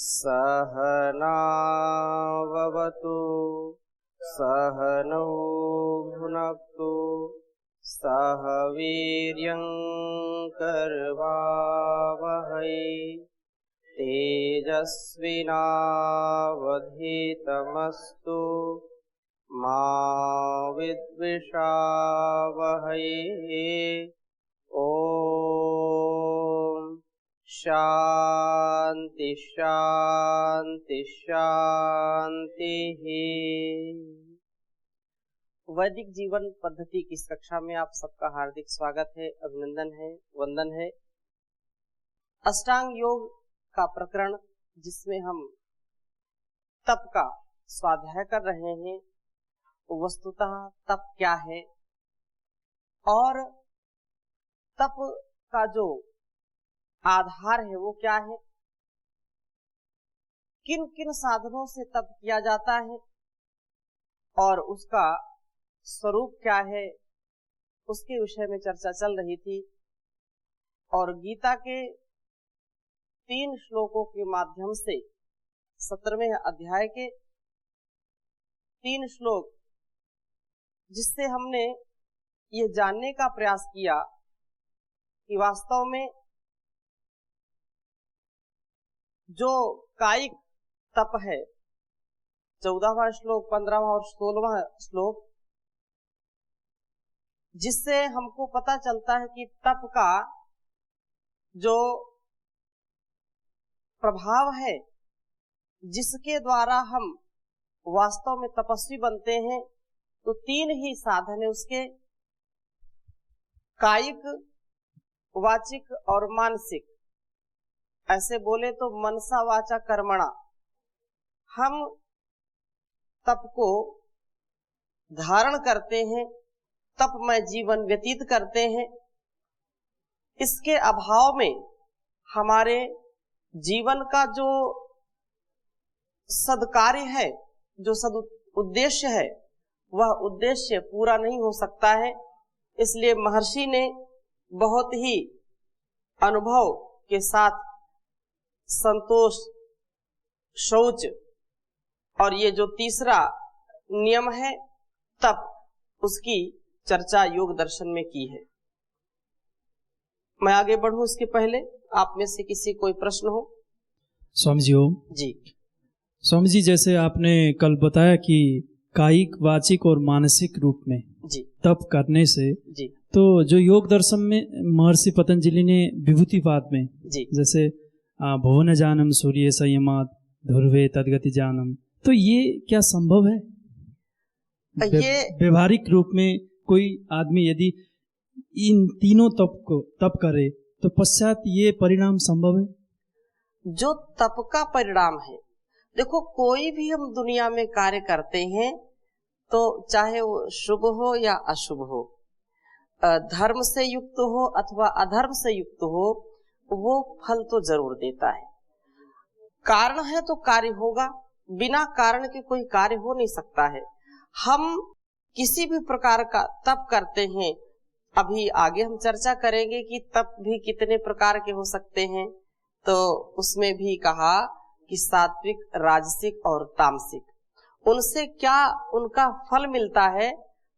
सहनाववतु सहनौ भुनक्तु सह वीर्यं करवावहै तेजस्विनावधीतमस्तु मा विद्विषावहै। ओम शांति शांति शांति। वैदिक जीवन पद्धति की इस कक्षा में आप सबका हार्दिक स्वागत है, अभिनंदन है, वंदन है। अष्टांग योग का प्रकरण जिसमें हम तप का स्वाध्याय कर रहे हैं, वस्तुतः तप क्या है और तप का जो आधार है वो क्या है, किन किन साधनों से तप किया जाता है और उसका स्वरूप क्या है, उसके विषय में चर्चा चल रही थी। और गीता के 3 श्लोकों के माध्यम से 17वें अध्याय के 3 श्लोक, जिससे हमने ये जानने का प्रयास किया कि वास्तव में जो कायिक तप है, 14वां श्लोक, 15वां और 16वां श्लोक, जिससे हमको पता चलता है कि तप का जो प्रभाव है, जिसके द्वारा हम वास्तव में तपस्वी बनते हैं, तो 3 ही साधन है उसके, कायिक, वाचिक और मानसिक। ऐसे बोले तो मनसा वाचा कर्मणा, हम तप को धारण करते हैं, तपमय जीवन व्यतीत करते हैं। इसके अभाव में हमारे जीवन का जो सद्कार्य है, जो सद उद्देश्य है, वह उद्देश्य पूरा नहीं हो सकता है। इसलिए महर्षि ने बहुत ही अनुभव के साथ संतोष, शौच और ये जो तीसरा नियम है तप, उसकी चर्चा योग दर्शन में की है। मैं आगे बढ़ूं इसके पहले आप में से किसी कोई प्रश्न हो? स्वामी जी ओम जी। स्वामी जी, जैसे आपने कल बताया कि कायिक, वाचिक और मानसिक रूप में जी तप करने से, जी तो जो योग दर्शन में महर्षि पतंजलि ने विभूतिवाद में जी जैसे भुवन जानम सूर्य संयमात ध्रुवे तद्गति जानम, तो ये क्या संभव है? ये व्यवहारिक रूप में कोई आदमी यदि इन तीनों तप करे तो पश्चात ये परिणाम संभव है? जो तप का परिणाम है, देखो कोई भी हम दुनिया में कार्य करते हैं तो चाहे वो शुभ हो या अशुभ हो, धर्म से युक्त हो अथवा अधर्म से युक्त हो, वो फल तो जरूर देता है। कारण है तो कार्य होगा, बिना कारण के कोई कार्य हो नहीं सकता है। हम किसी भी प्रकार का तप करते हैं, अभी आगे हम चर्चा करेंगे कि तप भी कितने प्रकार के हो सकते हैं, तो उसमें भी कहा कि सात्विक, राजसिक और तामसिक, उनसे क्या उनका फल मिलता है,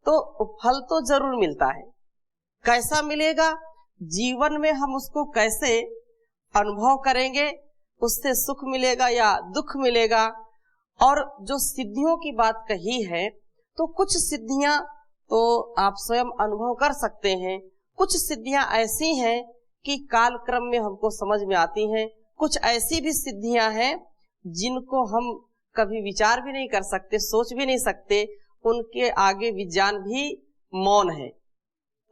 तो फल तो जरूर मिलता है। कैसा मिलेगा, जीवन में हम उसको कैसे अनुभव करेंगे, उससे सुख मिलेगा या दुख मिलेगा। और जो सिद्धियों की बात कही है, तो कुछ सिद्धियां तो आप स्वयं अनुभव कर सकते हैं, कुछ सिद्धियां ऐसी हैं कि काल क्रम में हमको समझ में आती हैं, कुछ ऐसी भी सिद्धियां हैं जिनको हम कभी विचार भी नहीं कर सकते, सोच भी नहीं सकते, उनके आगे विज्ञान भी मौन है।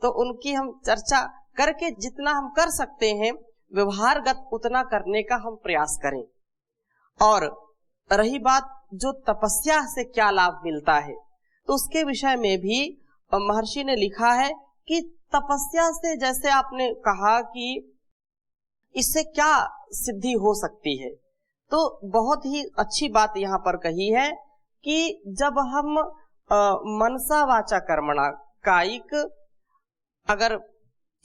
तो उनकी हम चर्चा करके जितना हम कर सकते हैं व्यवहारगत उतना करने का हम प्रयास करें। और रही बात जो तपस्या से क्या लाभ मिलता है, तो उसके विषय में भी महर्षि ने लिखा है कि तपस्या से, जैसे आपने कहा कि इससे क्या सिद्धि हो सकती है, तो बहुत ही अच्छी बात यहाँ पर कही है कि जब हम मनसा वाचा कर्मणा, कायिक अगर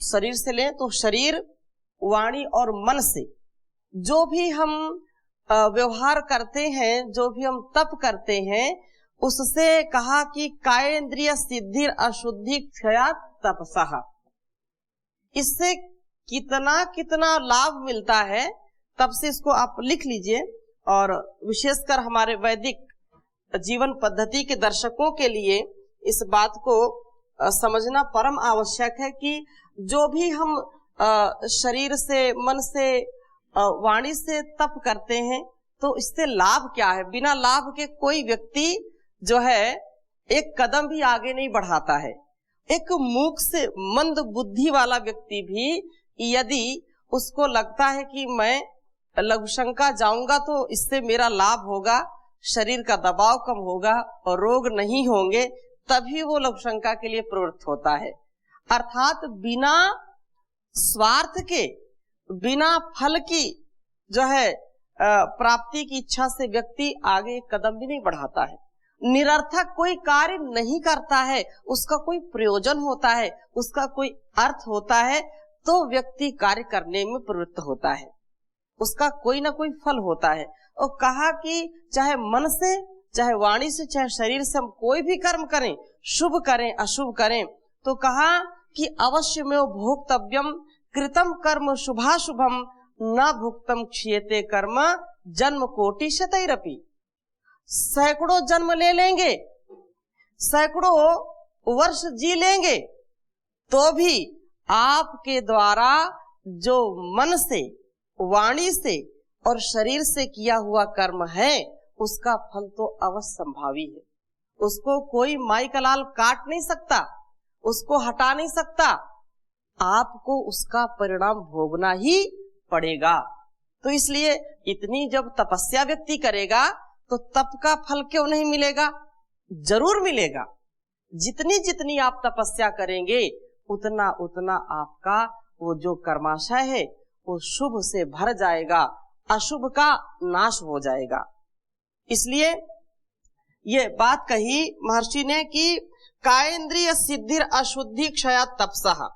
शरीर से लें तो शरीर, वाणी और मन से जो भी हम व्यवहार करते हैं, जो भी हम तप करते हैं, उससे कहा कि कायेंद्रिय सिद्धि अशुद्धि क्षयात् तपसः। इससे कितना कितना लाभ मिलता है, तब से इसको आप लिख लीजिए। और विशेषकर हमारे वैदिक जीवन पद्धति के दर्शकों के लिए इस बात को समझना परम आवश्यक है कि जो भी हम शरीर से, मन से, वाणी से तप करते हैं, तो इससे लाभ क्या है। बिना लाभ के कोई व्यक्ति जो है एक कदम भी आगे नहीं बढ़ाता है। एक मूक से मंद बुद्धि वाला व्यक्ति भी यदि उसको लगता है कि मैं लघुशंका जाऊंगा तो इससे मेरा लाभ होगा, शरीर का दबाव कम होगा और रोग नहीं होंगे, तभी वो लघुशंका के लिए प्रवृत्त होता है। अर्थात बिना स्वार्थ के, बिना फल की जो है प्राप्ति की इच्छा से व्यक्ति आगे कदम भी नहीं बढ़ाता है। निरर्थक कोई कार्य नहीं करता है, उसका कोई प्रयोजन होता है, उसका कोई अर्थ होता है, तो व्यक्ति कार्य करने में प्रवृत्त होता है, उसका कोई ना कोई फल होता है। और कहा कि चाहे मन से, चाहे वाणी से, चाहे शरीर से हम कोई भी कर्म करें, शुभ करें अशुभ करें, तो कहा कि अवश्य में भोक्तव्यम कृतम कर्म शुभाशुभम न भुक्तम क्षीयते कर्म जन्म कोटि शतैरपि। सैकड़ों जन्म ले लेंगे, सैकड़ों वर्ष जी लेंगे, तो भी आपके द्वारा जो मन से, वाणी से और शरीर से किया हुआ कर्म है, उसका फल तो अवश्य संभावी है। उसको कोई माई का लाल काट नहीं सकता, उसको हटा नहीं सकता, आपको उसका परिणाम भोगना ही पड़ेगा। तो इसलिए इतनी जब तपस्या व्यक्ति करेगा तो तप का फल क्यों नहीं मिलेगा, जरूर मिलेगा। जितनी जितनी आप तपस्या करेंगे उतना उतना आपका वो जो कर्माशय है वो शुभ से भर जाएगा, अशुभ का नाश हो जाएगा। इसलिए ये बात कही महर्षि ने कि कायेंद्रिय सिद्धिर अशुद्धि क्षयात् तपसः।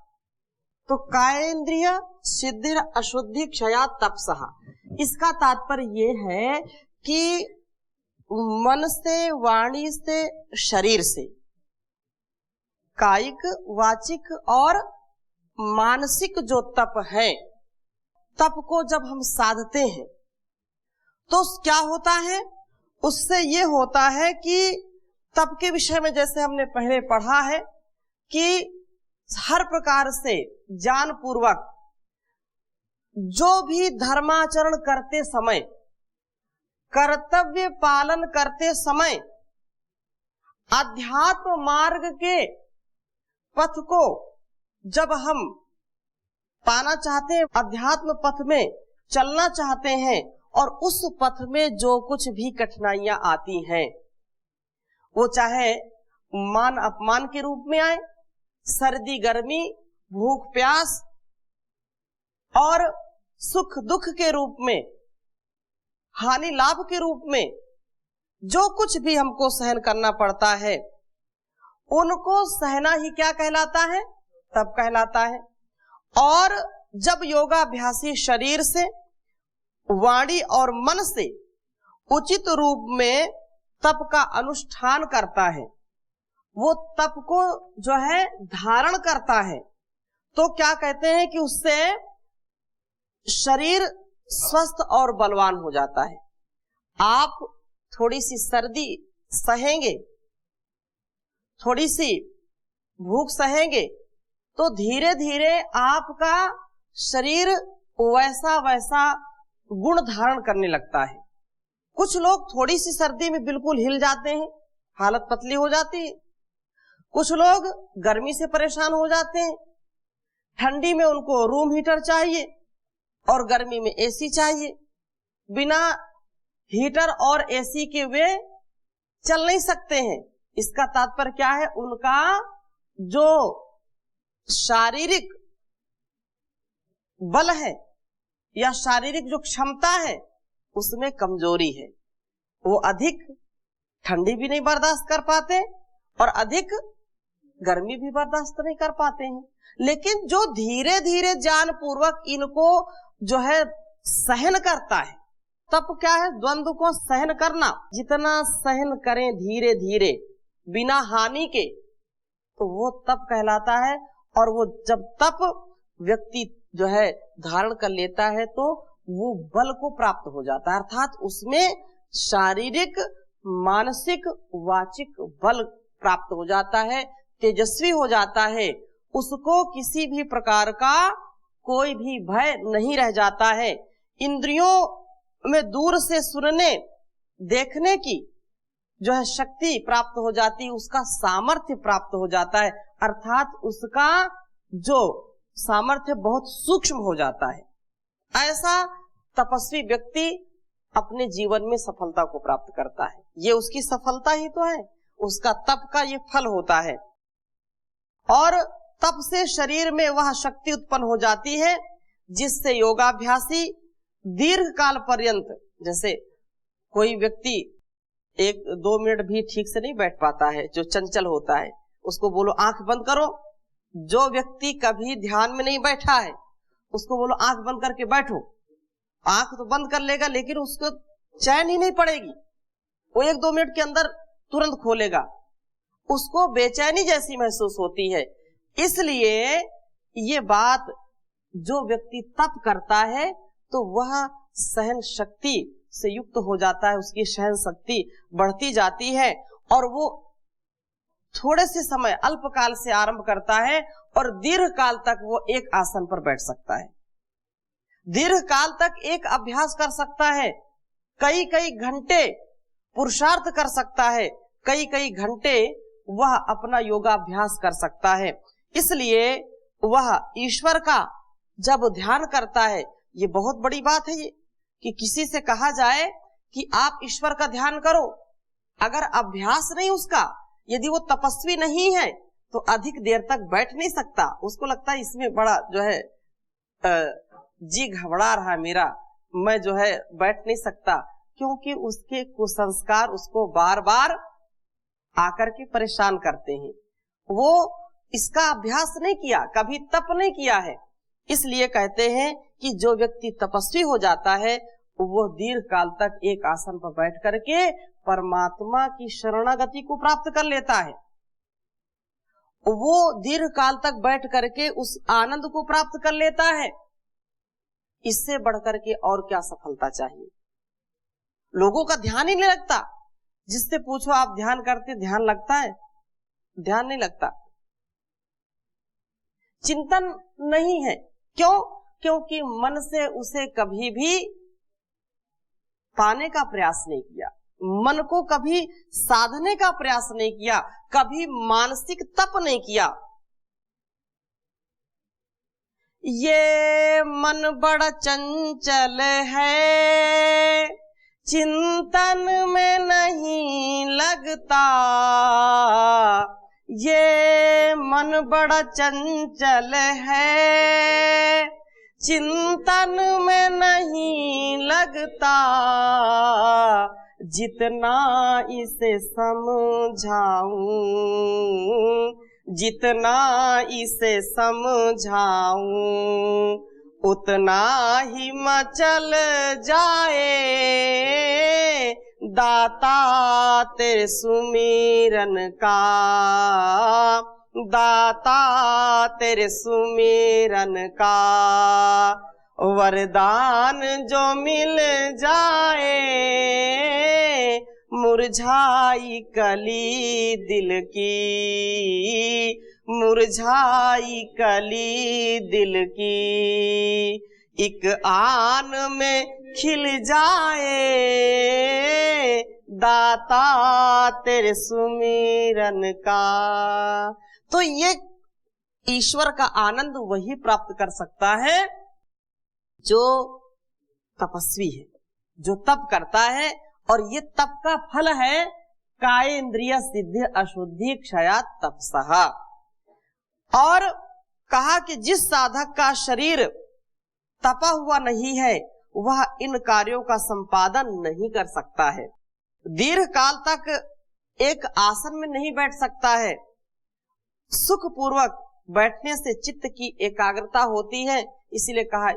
तो कायेंद्रिय सिद्धिर अशुद्धि क्षयात् तपसः, इसका तात्पर्य ये है कि मन से, वाणी से, शरीर से, कायिक, वाचिक और मानसिक जो तप है, तप को जब हम साधते हैं तो क्या होता है, उससे ये होता है कि तप के विषय में जैसे हमने पहले पढ़ा है कि हर प्रकार से ज्ञान पूर्वक जो भी धर्माचरण करते समय, कर्तव्य पालन करते समय अध्यात्म मार्ग के पथ को जब हम पाना चाहते हैं, अध्यात्म पथ में चलना चाहते हैं, और उस पथ में जो कुछ भी कठिनाइयां आती हैं, वो चाहे मान अपमान के रूप में आए, सर्दी गर्मी, भूख प्यास और सुख दुख के रूप में, हानि लाभ के रूप में, जो कुछ भी हमको सहन करना पड़ता है, उनको सहना ही क्या कहलाता है, तप कहलाता है। और जब योगाभ्यासी शरीर से, वाणी और मन से उचित रूप में तप का अनुष्ठान करता है, वो तप को जो है धारण करता है, तो क्या कहते हैं कि उससे शरीर स्वस्थ और बलवान हो जाता है। आप थोड़ी सी सर्दी सहेंगे, थोड़ी सी भूख सहेंगे, तो धीरे धीरे आपका शरीर वैसा वैसा गुण धारण करने लगता है। कुछ लोग थोड़ी सी सर्दी में बिल्कुल हिल जाते हैं, हालत पतली हो जाती है। कुछ लोग गर्मी से परेशान हो जाते हैं, ठंडी में उनको रूम हीटर चाहिए और गर्मी में एसी चाहिए। बिना हीटर और एसी के वे चल नहीं सकते हैं। इसका तात्पर्य क्या है, उनका जो शारीरिक बल है या शारीरिक जो क्षमता है उसमें कमजोरी है। वो अधिक ठंडी भी नहीं बर्दाश्त कर पाते और अधिक गर्मी भी बर्दाश्त नहीं कर पाते हैं। लेकिन जो धीरे धीरे ज्ञान पूर्वक इनको जो है सहन करता है तप क्या है? द्वंद्व को सहन करना। जितना सहन करें धीरे धीरे बिना हानि के, तो वो तप कहलाता है। और वो जब तप व्यक्ति जो है धारण कर लेता है तो वो बल को प्राप्त हो जाता है, अर्थात उसमें शारीरिक, मानसिक, वाचिक बल प्राप्त हो जाता है, तेजस्वी हो जाता है। उसको किसी भी प्रकार का कोई भी भय नहीं रह जाता है। इंद्रियों में दूर से सुनने देखने की जो है शक्ति प्राप्त हो जाती है, उसका सामर्थ्य प्राप्त हो जाता है, अर्थात उसका जो सामर्थ्य बहुत सूक्ष्म हो जाता है। ऐसा तपस्वी व्यक्ति अपने जीवन में सफलता को प्राप्त करता है। ये उसकी सफलता ही तो है, उसका तप का ये फल होता है। और तप से शरीर में वह शक्ति उत्पन्न हो जाती है जिससे योगाभ्यासी दीर्घ काल पर्यंत, जैसे कोई व्यक्ति 1-2 मिनट भी ठीक से नहीं बैठ पाता है, जो चंचल होता है, उसको बोलो आंख बंद करो। जो व्यक्ति कभी ध्यान में नहीं बैठा है उसको बोलो आंख बंद करके बैठो, आंख तो बंद कर लेगा लेकिन उसको चैन ही नहीं पड़ेगी। वो 1-2 मिनट के अंदर तुरंत खोलेगा, उसको बेचैनी जैसी महसूस होती है। इसलिए ये बात, जो व्यक्ति तप करता है तो वह सहन शक्ति से युक्त हो जाता है, उसकी सहन शक्ति बढ़ती जाती है और वो थोड़े से समय अल्पकाल से आरंभ करता है और दीर्घ काल तक वो एक आसन पर बैठ सकता है, दीर्घ काल तक एक अभ्यास कर सकता है, कई कई घंटे पुरुषार्थ कर सकता है, कई कई घंटे वह अपना योगाभ्यास कर सकता है। इसलिए वह ईश्वर का जब ध्यान करता है, ये बहुत बड़ी बात है ये कि किसी से कहा जाए कि आप ईश्वर का ध्यान करो, अगर अभ्यास नहीं उसका, यदि वो तपस्वी नहीं है तो अधिक देर तक बैठ नहीं सकता। उसको लगता है इसमें बड़ा जो है जी घबरा रहा मेरा, मैं जो है बैठ नहीं सकता, क्योंकि उसके कुसंस्कार उसको बार बार आकर के परेशान करते हैं। वो इसका अभ्यास नहीं किया, कभी तप नहीं किया है। इसलिए कहते हैं कि जो व्यक्ति तपस्वी हो जाता है वो दीर्घ काल तक एक आसन पर बैठ करके परमात्मा की शरणागति को प्राप्त कर लेता है। वो दीर्घ काल तक बैठ करके उस आनंद को प्राप्त कर लेता है। इससे बढ़कर के और क्या सफलता चाहिए? लोगों का ध्यान ही नहीं लगता। जिससे पूछो आप ध्यान करते, ध्यान लगता है? ध्यान नहीं लगता, चिंतन नहीं है। क्यों? क्योंकि मन से उसे कभी भी पाने का प्रयास नहीं किया, मन को कभी साधने का प्रयास नहीं किया, कभी मानसिक तप नहीं किया। ये मन बड़ा चंचल है, चिंतन में नहीं लगता, ये मन बड़ा चंचल है, चिंतन में नहीं लगता, जितना इसे समझाऊं, जितना इसे समझाऊं, उतना ही मचल जाए दाता तेरे सुमिरन का, दाता तेरे सुमिरन का, वरदान जो मिल जाए मुरझाई कली दिल की, मुरझाई कली दिल की, एक आन में खिल जाए दाता तेरे सुमिरन का। तो ये ईश्वर का आनंद वही प्राप्त कर सकता है जो तपस्वी है, जो तप करता है। और ये तप का फल है काय इंद्रिय सिद्धि अशुद्धि क्षया तपसः। और कहा कि जिस साधक का शरीर तपा हुआ नहीं है वह इन कार्यों का संपादन नहीं कर सकता है, दीर्घ काल तक एक आसन में नहीं बैठ सकता है। सुख पूर्वक बैठने से चित्त की एकाग्रता होती है, इसीलिए कहा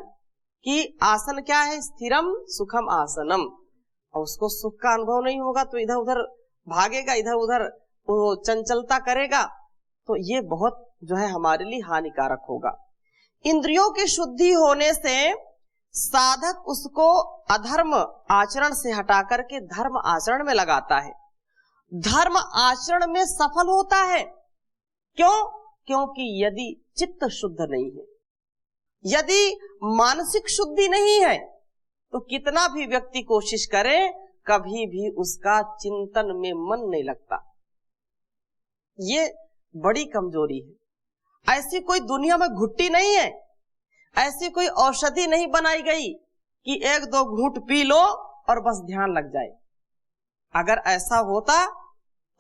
कि आसन क्या है, स्थिरम सुखम आसनम, और उसको सुख का अनुभव नहीं होगा तो इधर उधर भागेगा, इधर उधर वो चंचलता करेगा, तो ये बहुत जो है हमारे लिए हानिकारक होगा। इंद्रियों की शुद्धि होने से साधक उसको अधर्म आचरण से हटा करके धर्म आचरण में लगाता है, धर्म आचरण में सफल होता है। क्यों? क्योंकि यदि चित्त शुद्ध नहीं है, यदि मानसिक शुद्धि नहीं है, तो कितना भी व्यक्ति कोशिश करे कभी भी उसका चिंतन में मन नहीं लगता। ये बड़ी कमजोरी है। ऐसी कोई दुनिया में घुट्टी नहीं है, ऐसी कोई औषधि नहीं बनाई गई कि एक दो घूंट पी लो और बस ध्यान लग जाए। अगर ऐसा होता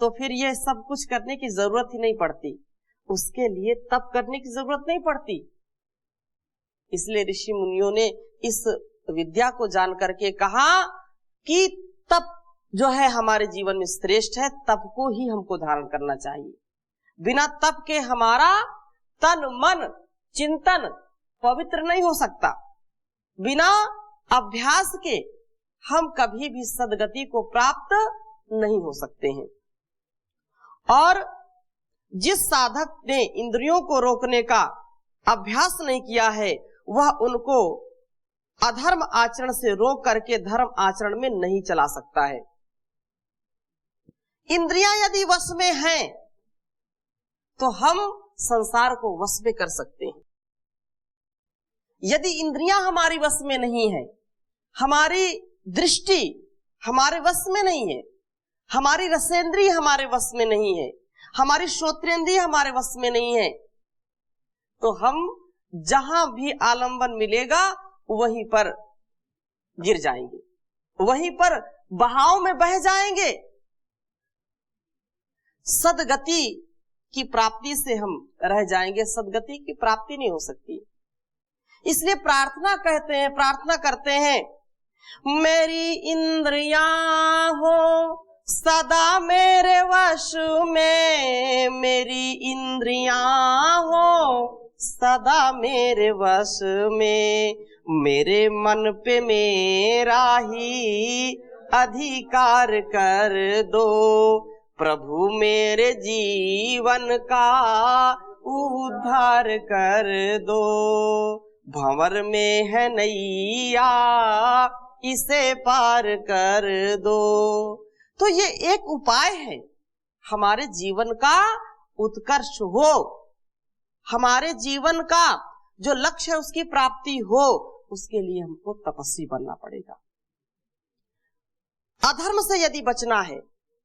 तो फिर ये सब कुछ करने की जरूरत ही नहीं पड़ती, उसके लिए तप करने की जरूरत नहीं पड़ती। इसलिए ऋषि मुनियों ने इस विद्या को जान करके कहा कि तप जो है हमारे जीवन में श्रेष्ठ है, तप को ही हमको धारण करना चाहिए। बिना तप के हमारा तन मन चिंतन पवित्र नहीं हो सकता। बिना अभ्यास के हम कभी भी सद्गति को प्राप्त नहीं हो सकते हैं। और जिस साधक ने इंद्रियों को रोकने का अभ्यास नहीं किया है, वह उनको अधर्म आचरण से रोक करके धर्म आचरण में नहीं चला सकता है। इंद्रियां यदि वश में हैं तो हम संसार को वश में कर सकते हैं। यदि इंद्रियां हमारी वश में नहीं है, हमारी दृष्टि हमारे वश में नहीं है, हमारी रसेंद्रिय हमारे वश में नहीं है, हमारी श्रोत्रेंद्रिय हमारे वश में नहीं है, तो हम जहां भी आलंबन मिलेगा वहीं पर गिर जाएंगे, वहीं पर बहाव में बह जाएंगे। सदगति की प्राप्ति से हम रह जाएंगे, सदगति की प्राप्ति नहीं हो सकती। इसलिए प्रार्थना करते हैं, मेरी इंद्रियां हो सदा मेरे वश में, मेरी इंद्रियां हो सदा मेरे वश में, मेरे मन पे मेरा ही अधिकार कर दो, प्रभु मेरे जीवन का उद्धार कर दो, भंवर में है नैया इसे पार कर दो। तो ये एक उपाय है हमारे जीवन का उत्कर्ष हो, हमारे जीवन का जो लक्ष्य है उसकी प्राप्ति हो, उसके लिए हमको तपस्वी बनना पड़ेगा। अधर्म से यदि बचना है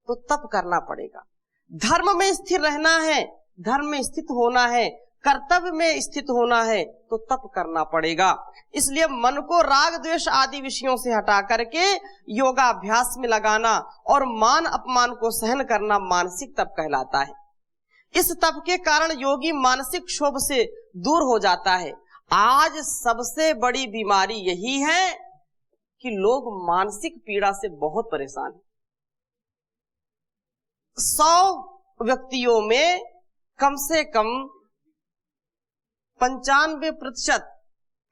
तो तप करना पड़ेगा, धर्म में स्थिर रहना है, धर्म में स्थित होना है, कर्तव्य में स्थित होना है तो तप करना पड़ेगा। इसलिए मन को राग द्वेष आदि विषयों से हटा करके योगाभ्यास में लगाना और मान अपमान को सहन करना मानसिक तप कहलाता है। इस तप के कारण योगी मानसिक क्षोभ से दूर हो जाता है। आज सबसे बड़ी बीमारी यही है कि लोग मानसिक पीड़ा से बहुत परेशान हैं। 100 व्यक्तियों में कम से कम 95%,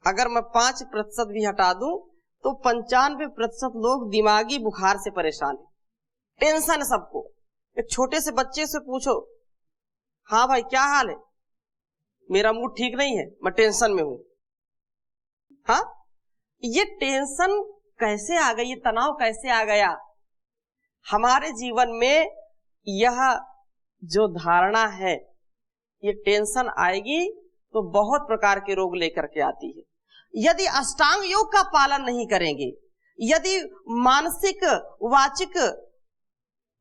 अगर मैं 5% भी हटा दूं तो 95% लोग दिमागी बुखार से परेशान हैं। टेंशन है सबको। एक छोटे से बच्चे से पूछो, हाँ भाई क्या हाल है, मेरा मूड ठीक नहीं है, मैं टेंशन में हूं। हाँ, ये टेंशन कैसे आ गई, ये तनाव कैसे आ गया? हमारे जीवन में यह जो धारणा है, ये टेंशन आएगी तो बहुत प्रकार के रोग लेकर के आती है। यदि अष्टांग योग का पालन नहीं करेंगे, यदि मानसिक वाचिक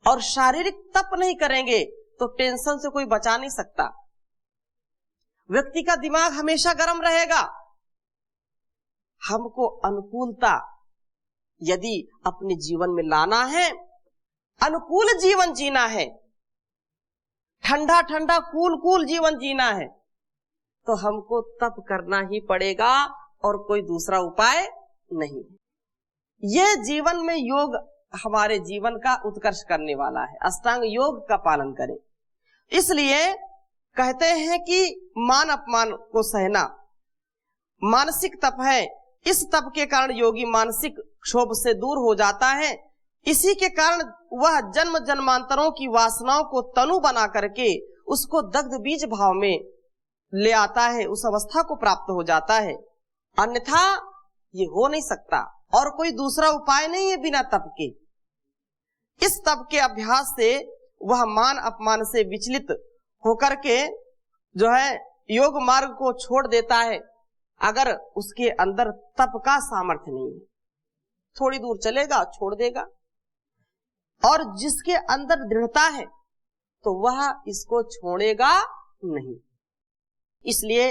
और शारीरिक तप नहीं करेंगे तो टेंशन से कोई बचा नहीं सकता। व्यक्ति का दिमाग हमेशा गर्म रहेगा। हमको अनुकूलता यदि अपने जीवन में लाना है, अनुकूल जीवन जीना है, ठंडा ठंडा कूल जीवन जीना है, तो हमको तप करना ही पड़ेगा और कोई दूसरा उपाय नहीं। ये जीवन में योग हमारे जीवन का उत्कर्ष करने वाला है। अष्टांग योग का पालन करें। इसलिए कहते हैं कि मान अपमान को सहना मानसिक तप है। इस तप के कारण योगी मानसिक क्षोभ से दूर हो जाता है। इसी के कारण वह जन्म जन्मांतरों की वासनाओं को तनु बना करके उसको दग्ध बीज भाव में ले आता है, उस अवस्था को प्राप्त हो जाता है। अन्यथा ये हो नहीं सकता और कोई दूसरा उपाय नहीं है बिना तप के। इस तप के अभ्यास से वह मान अपमान से विचलित होकर के जो है योग मार्ग को छोड़ देता है। अगर उसके अंदर तप का सामर्थ्य नहीं है, थोड़ी दूर चलेगा छोड़ देगा, और जिसके अंदर दृढ़ता है तो वह इसको छोड़ेगा नहीं। इसलिए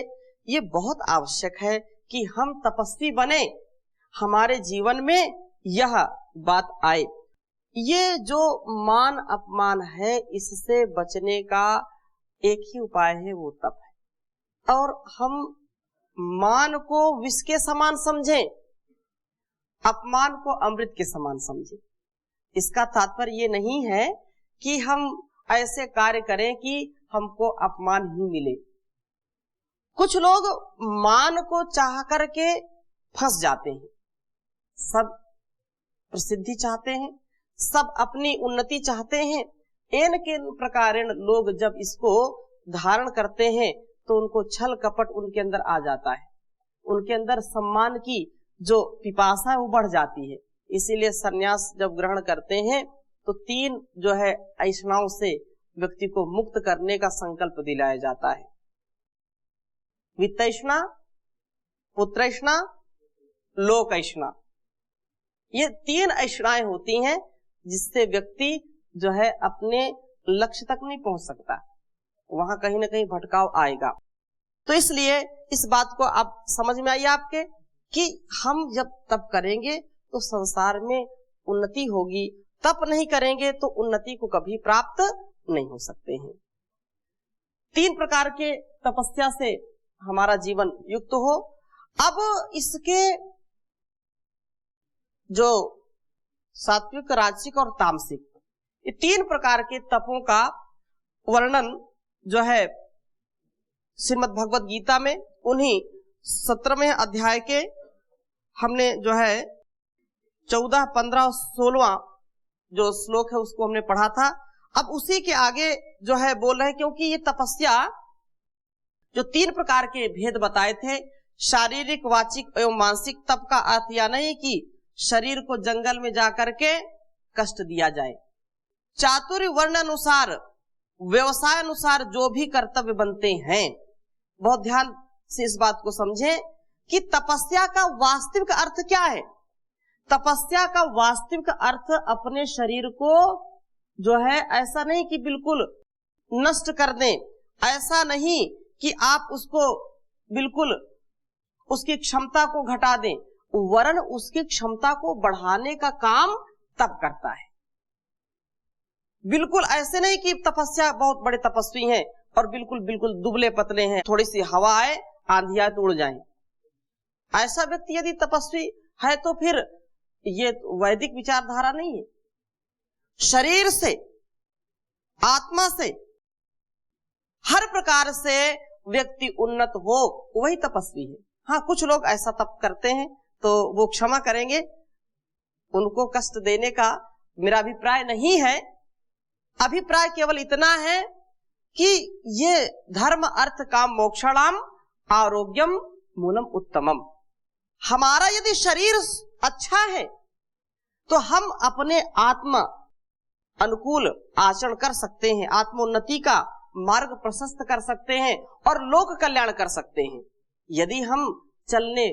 ये बहुत आवश्यक है कि हम तपस्वी बने, हमारे जीवन में यह बात आए। ये जो मान अपमान है, इससे बचने का एक ही उपाय है, वो तप है। और हम मान को विष के समान समझें, अपमान को अमृत के समान समझें। इसका तात्पर्य ये नहीं है कि हम ऐसे कार्य करें कि हमको अपमान ही मिले। कुछ लोग मान को चाह करके फंस जाते हैं। सब प्रसिद्धि चाहते हैं, सब अपनी उन्नति चाहते हैं। इन के प्रकार लोग जब इसको धारण करते हैं तो उनको छल कपट उनके अंदर आ जाता है, उनके अंदर सम्मान की जो पिपासा है वो बढ़ जाती है। इसीलिए सन्यास जब ग्रहण करते हैं तो 3 जो है ऐष्णाओं से व्यक्ति को मुक्त करने का संकल्प दिलाया जाता है। वित्तैष्णा, पुत्रैष्णा, लोकैष्णा, ये 3 ऐष्णाएं होती हैं जिससे व्यक्ति जो है अपने लक्ष्य तक नहीं पहुंच सकता, वहां कहीं ना कहीं भटकाव आएगा। तो इसलिए इस बात को आप समझ में आइए आपके कि हम जब तप करेंगे तो संसार में उन्नति होगी, तप नहीं करेंगे तो उन्नति को कभी प्राप्त नहीं हो सकते हैं। 3 प्रकार के तपस्या से हमारा जीवन युक्त हो। अब इसके जो सात्विक, राजसिक और तामसिक, ये 3 प्रकार के तपों का वर्णन जो है श्रीमद् भगवत गीता में उन्हीं 17वें अध्याय के हमने जो है 14, 15 और 16वां जो श्लोक है उसको हमने पढ़ा था। अब उसी के आगे जो है बोल रहे हैं, क्योंकि ये तपस्या जो 3 प्रकार के भेद बताए थे, शारीरिक, वाचिक एवं मानसिक तप का अर्थ यह नहीं कि शरीर को जंगल में जाकर के कष्ट दिया जाए। चातुर्य वर्ण अनुसार, व्यवसाय अनुसार जो भी कर्तव्य बनते हैं, बहुत ध्यान से इस बात को समझें कि तपस्या का वास्तविक अर्थ क्या है। तपस्या का वास्तविक अर्थ अपने शरीर को जो है ऐसा नहीं कि बिल्कुल नष्ट कर दें, ऐसा नहीं कि आप उसको बिल्कुल उसकी क्षमता को घटा दें, वरन उसकी क्षमता को बढ़ाने का काम तप करता है। बिल्कुल ऐसे नहीं कि तपस्या बहुत बड़े तपस्वी हैं और बिल्कुल दुबले पतले हैं, थोड़ी सी हवा आए, आंधी आए तो उड़ जाएं। ऐसा व्यक्ति यदि तपस्वी है तो फिर ये वैदिक विचारधारा नहीं है। शरीर से, आत्मा से, हर प्रकार से व्यक्ति उन्नत हो, वही तपस्वी है। हाँ, कुछ लोग ऐसा तप करते हैं तो वो क्षमा करेंगे, उनको कष्ट देने का मेरा अभिप्राय नहीं है। अभिप्राय केवल इतना है कि ये धर्म अर्थ काम मोक्षाणाम आरोग्यम मूलम उत्तमम। हमारा यदि शरीर अच्छा है तो हम अपने आत्मा अनुकूल आचरण कर सकते हैं, आत्मोन्नति का मार्ग प्रशस्त कर सकते हैं और लोक कल्याण कर सकते हैं। यदि हम चलने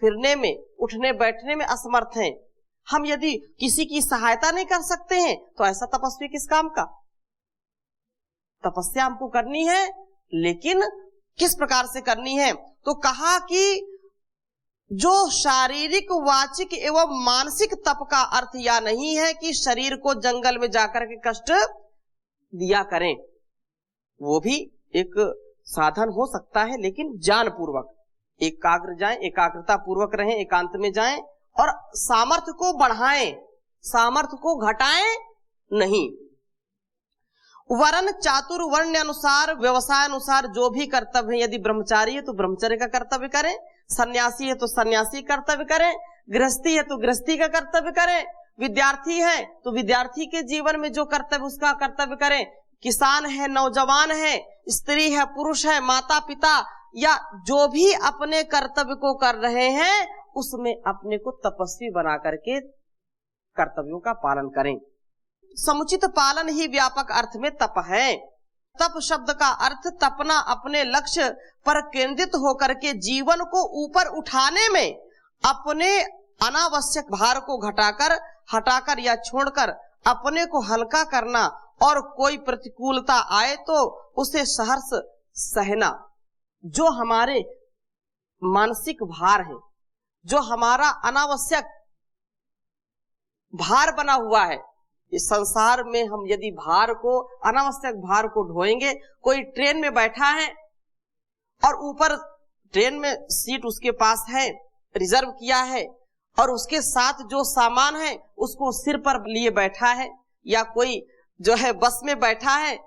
फिरने में, उठने बैठने में असमर्थ हैं, हम यदि किसी की सहायता नहीं कर सकते हैं, तो ऐसा तपस्वी किस काम का। तपस्या हमको करनी है, लेकिन किस प्रकार से करनी है, तो कहा कि जो शारीरिक, वाचिक एवं मानसिक तप का अर्थ यह नहीं है कि शरीर को जंगल में जाकर के कष्ट दिया करें, वो भी एक साधन हो सकता है, लेकिन ज्ञान पूर्वक एकाग्र जाएं, एकाग्रता पूर्वक रहें, एकांत में जाएं और सामर्थ्य को बढ़ाएं, सामर्थ्य को घटाएं नहीं। वरन चातुर्वर्ण अनुसार, व्यवसाय अनुसार जो भी कर्तव्य है, यदि ब्रह्मचारी है तो ब्रह्मचर्य का कर्तव्य करें, सन्यासी है तो सन्यासी कर्तव्य करें, गृहस्थी है तो गृहस्थी का कर्तव्य करें, विद्यार्थी है तो विद्यार्थी के जीवन में जो कर्तव्य उसका कर्तव्य करें, किसान है, नौजवान है, स्त्री है, पुरुष है, माता पिता या जो भी अपने कर्तव्य को कर रहे हैं उसमें अपने को तपस्वी बना करके कर्तव्यों का पालन करें। समुचित पालन ही व्यापक अर्थ में तप है। तप शब्द का अर्थ तपना, अपने लक्ष्य पर केंद्रित होकर के जीवन को ऊपर उठाने में अपने अनावश्यक भार को हटाकर या छोड़कर अपने को हल्का करना और कोई प्रतिकूलता आए तो उसे सहर्ष सहना। जो हमारे मानसिक भार है, जो हमारा अनावश्यक भार बना हुआ है, इस संसार में हम यदि अनावश्यक भार को ढोएंगे, कोई ट्रेन में बैठा है और ऊपर ट्रेन में सीट उसके पास है, रिजर्व किया है, और उसके साथ जो सामान है उसको सिर पर लिए बैठा है, या कोई जो है बस में बैठा है,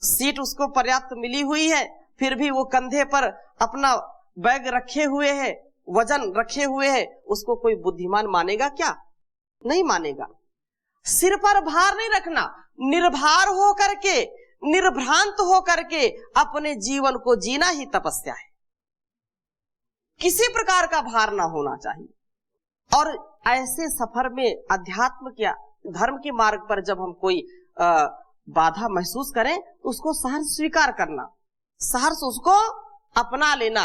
सीट उसको पर्याप्त मिली हुई है, फिर भी वो कंधे पर अपना बैग रखे हुए है, वजन रखे हुए है, उसको कोई बुद्धिमान मानेगा क्या? नहीं मानेगा। सिर पर भार नहीं रखना, निर्भार हो करके, निर्भ्रांत हो करके अपने जीवन को जीना ही तपस्या है। किसी प्रकार का भार ना होना चाहिए। और ऐसे सफर में अध्यात्म क्या धर्म के मार्ग पर जब हम कोई बाधा महसूस करें तो उसको सहर्ष स्वीकार करना, सहर्ष उसको अपना लेना,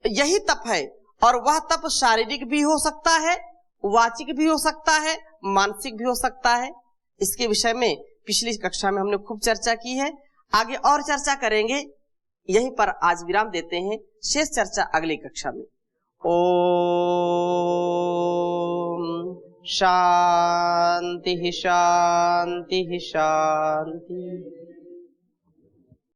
यही तप है। और वह तप शारीरिक भी हो सकता है, वाचिक भी हो सकता है, मानसिक भी हो सकता है। इसके विषय में पिछली कक्षा में हमने खूब चर्चा की है, आगे और चर्चा करेंगे। यहीं पर आज विराम देते हैं, शेष चर्चा अगली कक्षा में। ओम शांति शांति शांति।